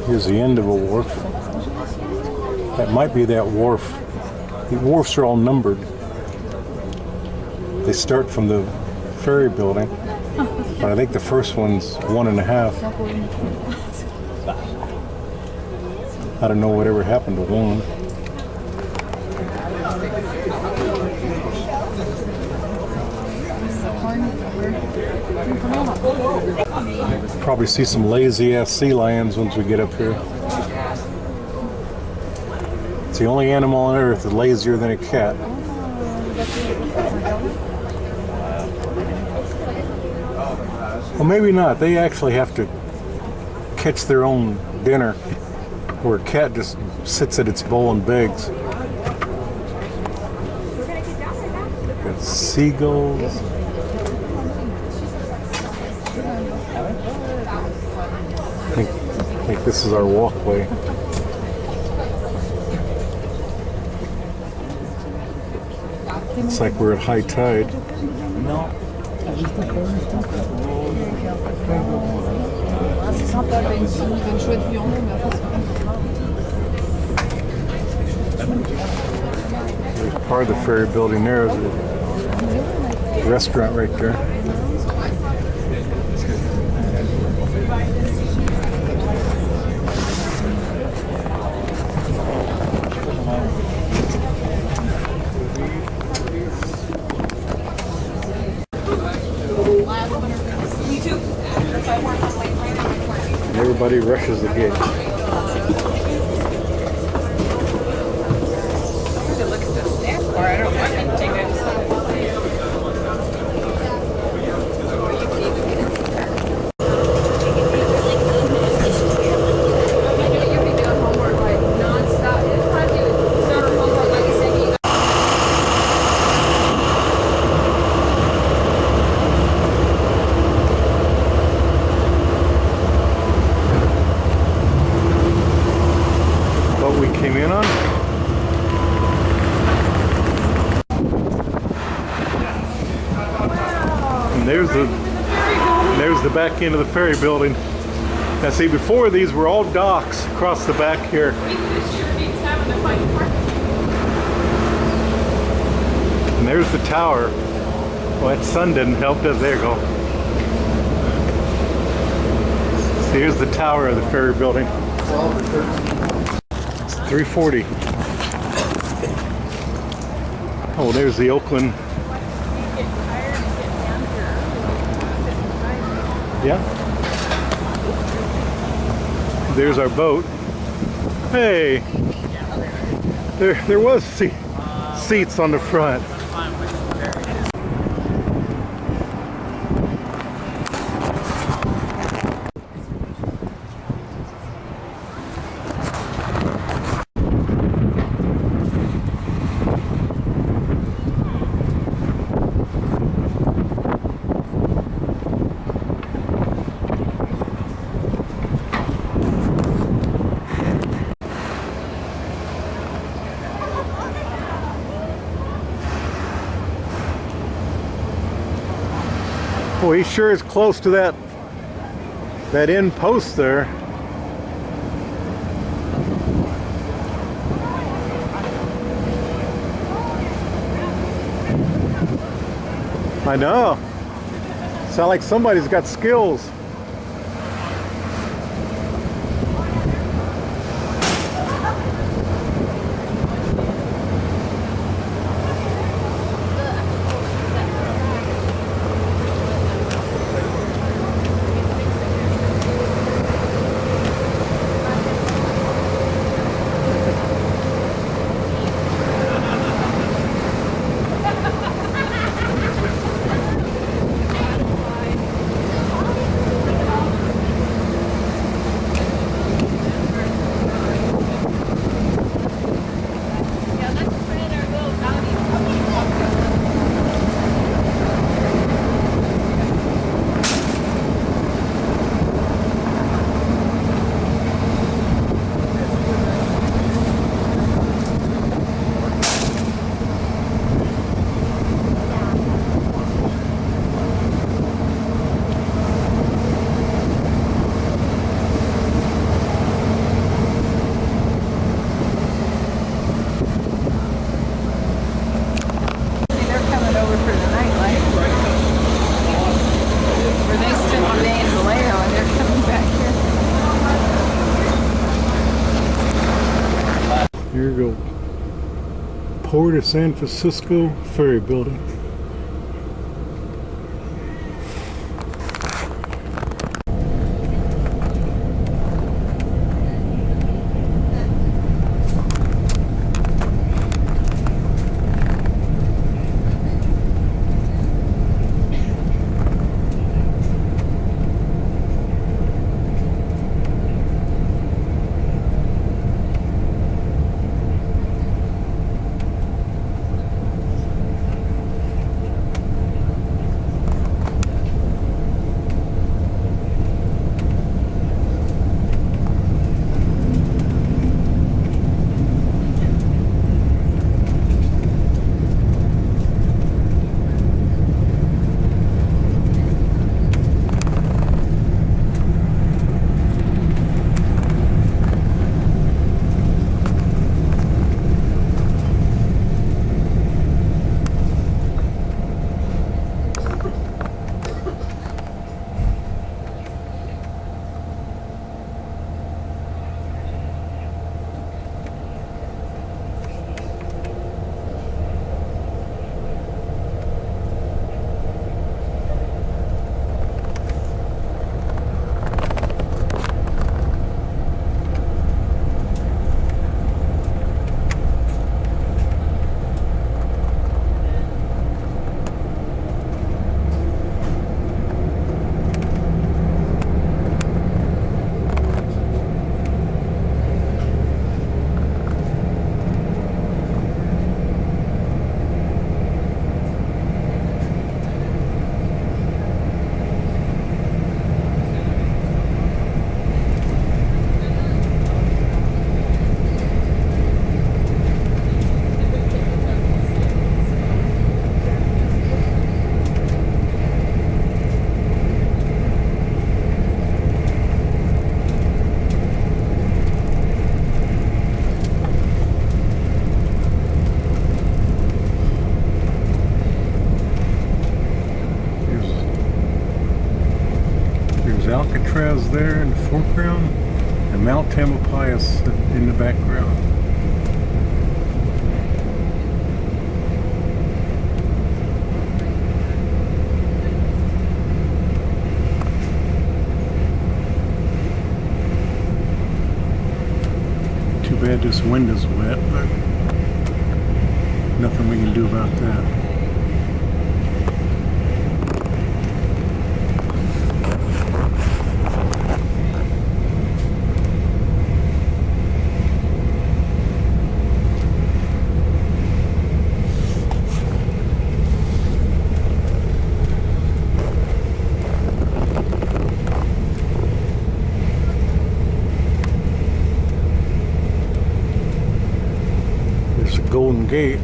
Here's the end of a wharf. That might be that wharf. The wharfs are all numbered. They start from the ferry building, but I think the first one's 1.5. I don't know whatever happened to one. Probably see some lazy ass sea lions once we get up here. It's the only animal on earth that's lazier than a cat. Well, maybe not. They actually have to catch their own dinner, where a cat just sits at its bowl and begs. Got seagulls. I think this is our walkway. It's like we're at high tide. There's part of the ferry building there. There's a restaurant right there. Everybody rushes the gate. Look at the snack bar. I don't want to take it. There's the back end of the ferry building. Now see, before these were all docks across the back here. And there's the tower. Well, that sun didn't help, does it? There you go. See, here's the tower of the ferry building. It's 340. Oh, there's the Oakland. Yeah. There's our boat. Hey, there was seats on the front. Well, he sure is close to that end post there. I know. Sound like somebody's got skills. Here we go. Port of San Francisco Ferry Building. Alcatraz there in the foreground, and Mount Tamalpais in the background. Too bad this wind is wet, but nothing we can do about that. Golden Gate.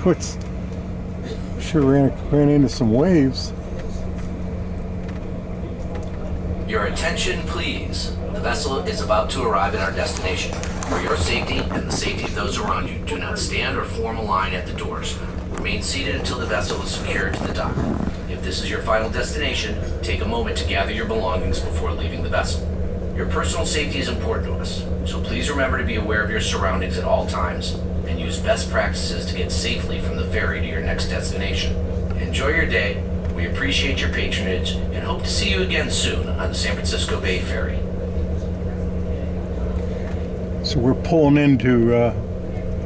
What's sure ran into some waves. Your attention, please. The vessel is about to arrive at our destination. For your safety and the safety of those around you, do not stand or form a line at the doors. Remain seated until the vessel is secured to the dock. If this is your final destination, take a moment to gather your belongings before leaving the vessel. Your personal safety is important to us, so please remember to be aware of your surroundings at all times and use best practices to get safely from the ferry to your next destination. Enjoy your day. We appreciate your patronage and hope to see you again soon on the San Francisco Bay Ferry. So we're pulling into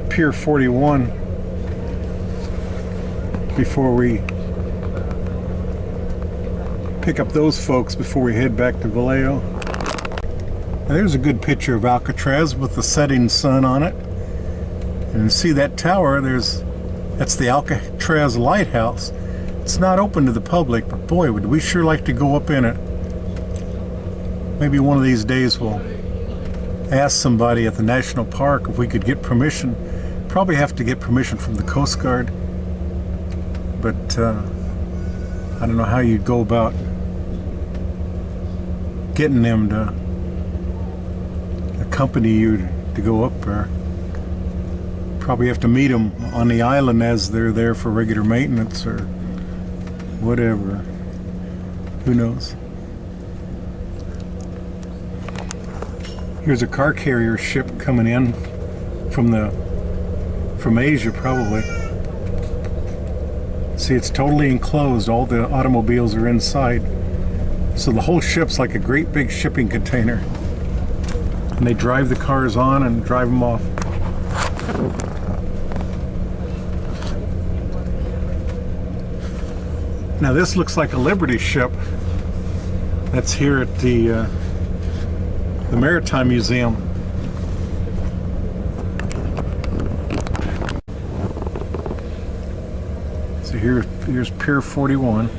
Pier 41 before we pick up those folks before we head back to Vallejo. Now there's a good picture of Alcatraz with the setting sun on it. And see that tower, that's the Alcatraz lighthouse. It's not open to the public, but boy, would we sure like to go up in it. Maybe one of these days we'll ask somebody at the national park if we could get permission. Probably have to get permission from the Coast Guard, but I don't know how you'd go about getting them to accompany you to go up there. Probably have to meet them on the island as they're there for regular maintenance or whatever. Who knows? Here's a car carrier ship coming in from Asia, probably. See, it's totally enclosed. All the automobiles are inside. So the whole ship's like a great big shipping container. And they drive the cars on and drive them off. Now this looks like a Liberty ship. That's here at the Maritime Museum. So here's Pier 41.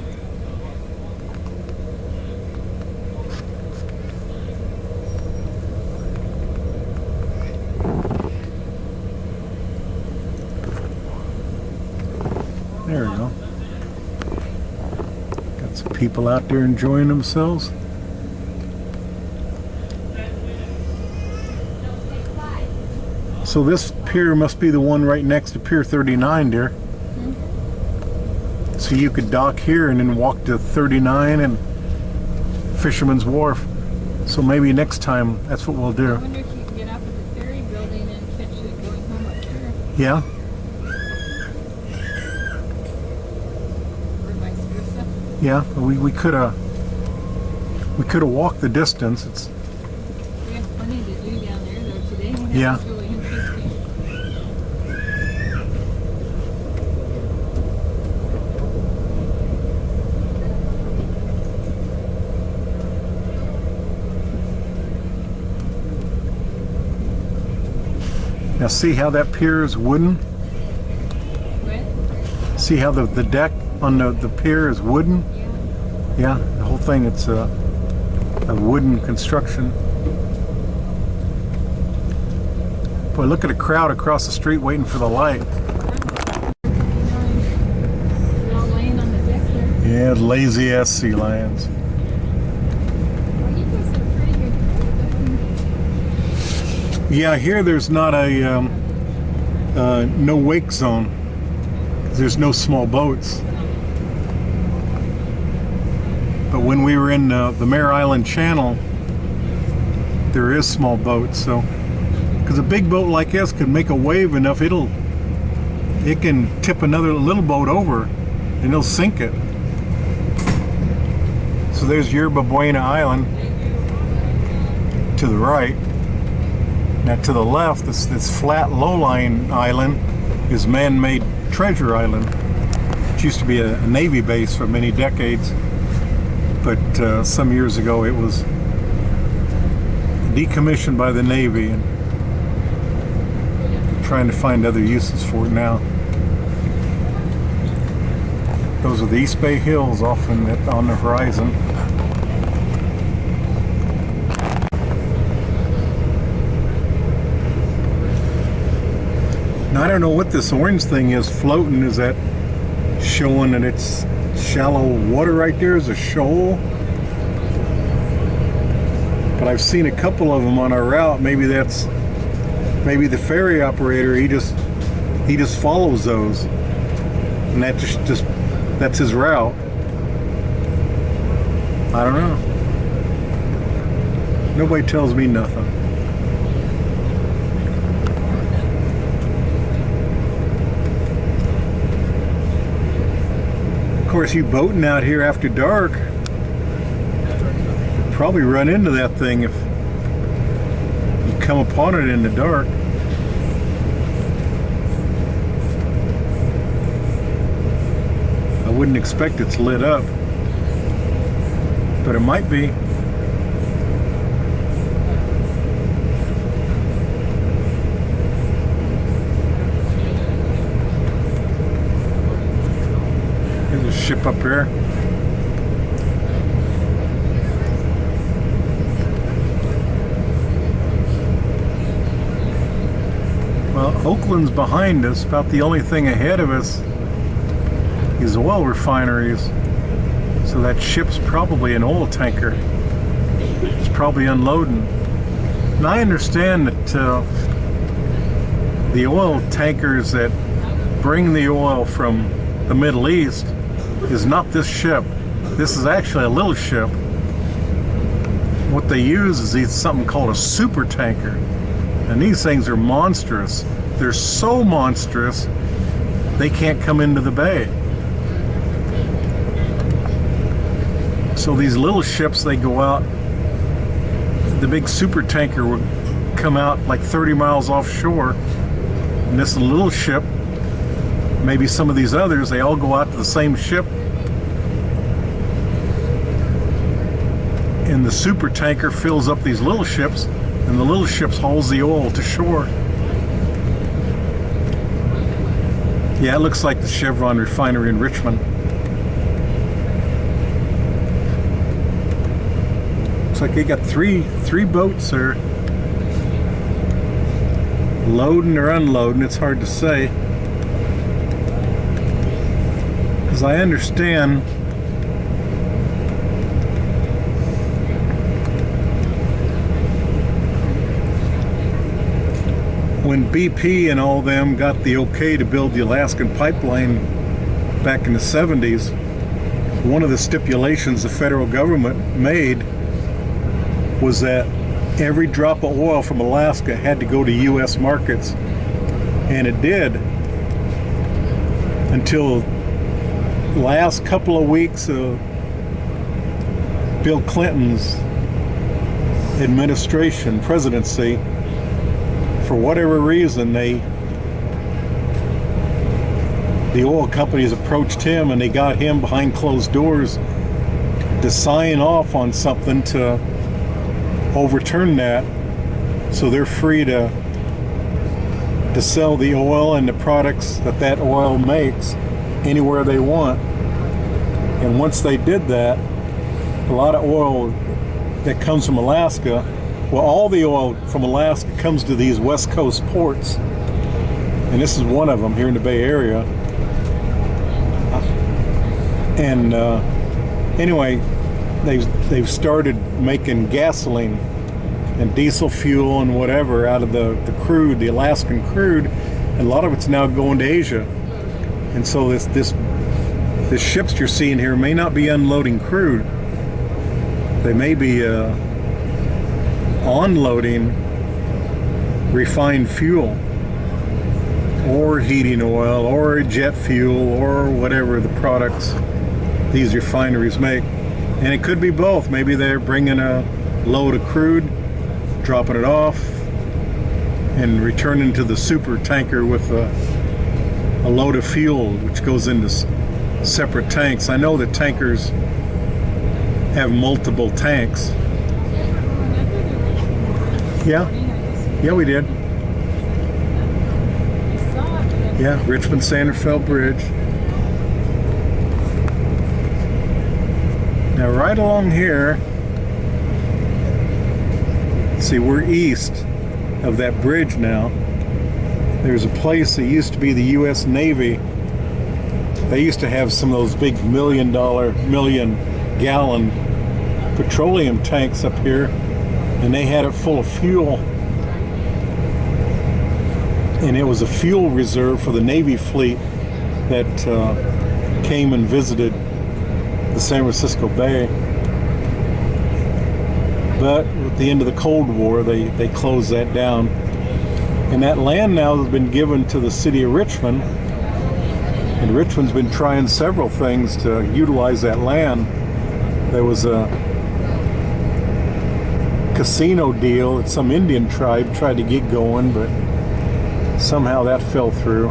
There we go. Got some people out there enjoying themselves. So this pier must be the one right next to Pier 39, dear. Mm-hmm. So you could dock here and then walk to 39 and Fisherman's Wharf. So maybe next time that's what we'll do. I wonder if you can get up at the ferry building and catch it going home up there. Yeah. Or vice versa. Yeah, we could have walked the distance. We have plenty to do down there though today. Yeah. It's really interesting. Now see how that pier is wooden? What? See how the deck on the pier is wooden? Yeah. Yeah, the whole thing, it's a wooden construction. Boy, look at a crowd across the street waiting for the light. They're all laying on the deck there. Yeah, lazy ass sea lions. Well, you guys are pretty good. Yeah, here there's not a no wake zone. There's no small boats. But when we were in the Mare Island Channel, there is small boats. So, because a big boat like this could make a wave enough, it can tip another little boat over, and it'll sink it. So there's Yerba Buena Island to the right. Now to the left, this flat low-lying island is man-made Treasure Island. It used to be a Navy base for many decades, but some years ago it was decommissioned by the Navy and trying to find other uses for it now. Those are the East Bay Hills off on the horizon. Now I don't know what this orange thing is floating. Is that showing that it's shallow water right there? Is a shoal? But I've seen a couple of them on our route. Maybe the ferry operator, he just follows those, and that just that's his route. I don't know. Nobody tells me nothing. Of course, you boating out here after dark, you'll probably run into that thing if you come upon it in the dark. I wouldn't expect it's lit up, but it might be. ship up here. Well, Oakland's behind us. About the only thing ahead of us is oil refineries. So that ship's probably an oil tanker. It's probably unloading. And I understand that the oil tankers that bring the oil from the Middle East is not this ship. This is actually a little ship. What they use is something called a super tanker. And these things are monstrous. They're so monstrous, they can't come into the bay. So these little ships, they go out. The big super tanker would come out like 30 miles offshore. And this little ship, maybe some of these others, they all go out to the same ship. And the super tanker fills up these little ships, and the little ships hauls the oil to shore. Yeah, it looks like the Chevron refinery in Richmond. Looks like they got three boats there. Loading or unloading, it's hard to say. As I understand, when BP and all them got the okay to build the Alaskan pipeline back in the 70s, one of the stipulations the federal government made was that every drop of oil from Alaska had to go to U.S. markets. And it did, until the last couple of weeks of Bill Clinton's administration, presidency. For whatever reason, the oil companies approached him and they got him behind closed doors to sign off on something to overturn that, so they're free to sell the oil and the products that oil makes anywhere they want. And once they did that, a lot of oil that comes from Alaska, well, all the oil from Alaska comes to these West Coast ports, and this is one of them here in the Bay Area. And anyway, they've started making gasoline and diesel fuel and whatever out of the crude, the Alaskan crude, and a lot of it's now going to Asia. And so this ships you're seeing here may not be unloading crude. They may be onloading refined fuel or heating oil or jet fuel or whatever the products these refineries make. And it could be both. Maybe they're bringing a load of crude, dropping it off, and returning to the super tanker with a load of fuel, which goes into separate tanks. I know that tankers have multiple tanks. Yeah, we did. Yeah, Richmond-Sanderfeld Bridge. Now right along here, see, we're east of that bridge now. There's a place that used to be the U.S. Navy. They used to have some of those big million-gallon petroleum tanks up here, and they had it full of fuel. And it was a fuel reserve for the Navy fleet that came and visited the San Francisco Bay. But at the end of the Cold War, they closed that down. And that land now has been given to the city of Richmond. And Richmond's been trying several things to utilize that land. There was a casino deal that some Indian tribe tried to get going, but somehow that fell through.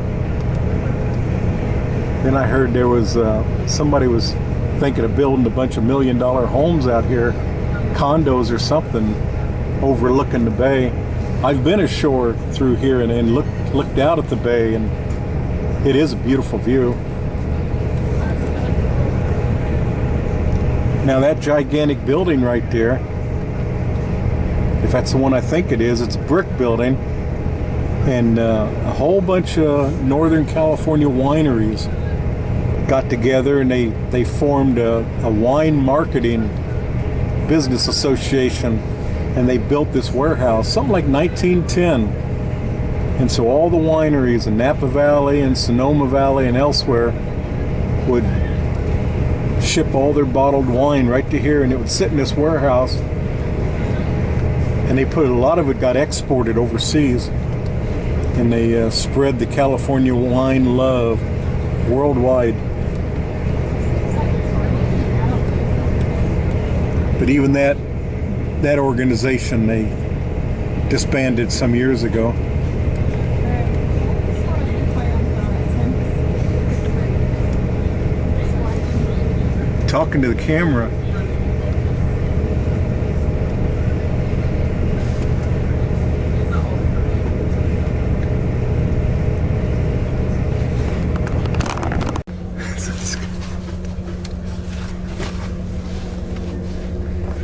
Then I heard there was somebody was thinking of building a bunch of $1 million homes out here, condos or something, overlooking the bay. I've been ashore through here and looked out at the bay, and it is a beautiful view. Now that gigantic building right there, if that's the one I think it is, it's a brick building, and a whole bunch of Northern California wineries got together and they formed a wine marketing business association, and they built this warehouse, something like 1910. And so all the wineries in Napa Valley and Sonoma Valley and elsewhere would ship all their bottled wine right to here, and it would sit in this warehouse, and they put a lot of it got exported overseas, and they spread the California wine love worldwide. But even that organization, they disbanded some years ago. Talking to the camera.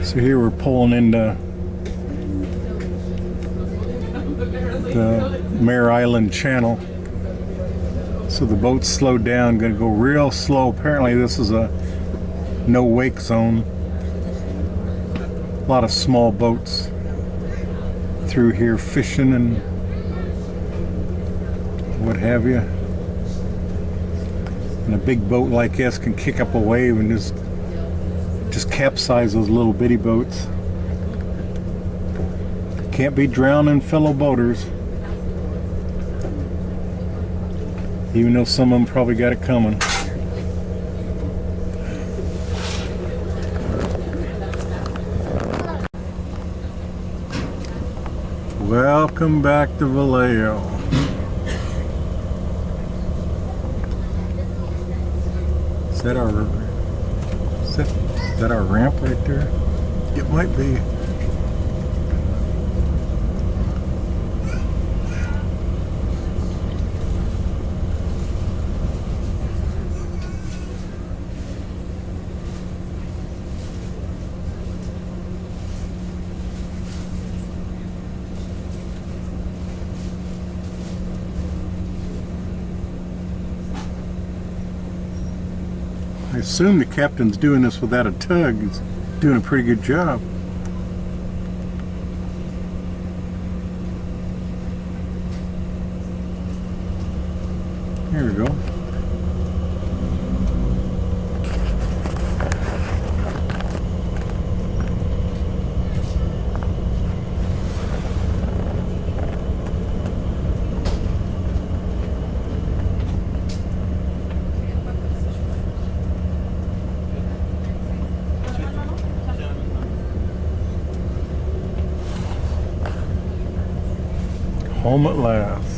So here we're pulling into the Mare Island Channel. So the boat's slowed down, gonna go real slow. Apparently this is a no wake zone. A lot of small boats through here fishing and what have you. And a big boat like this can kick up a wave and just capsize those little bitty boats. Can't be drowning fellow boaters. Even though some of them probably got it coming. Welcome back to Vallejo. Is that our ramp right there? It might be. I assume the captain's doing this without a tug. He's doing a pretty good job. Here we go. Home at last.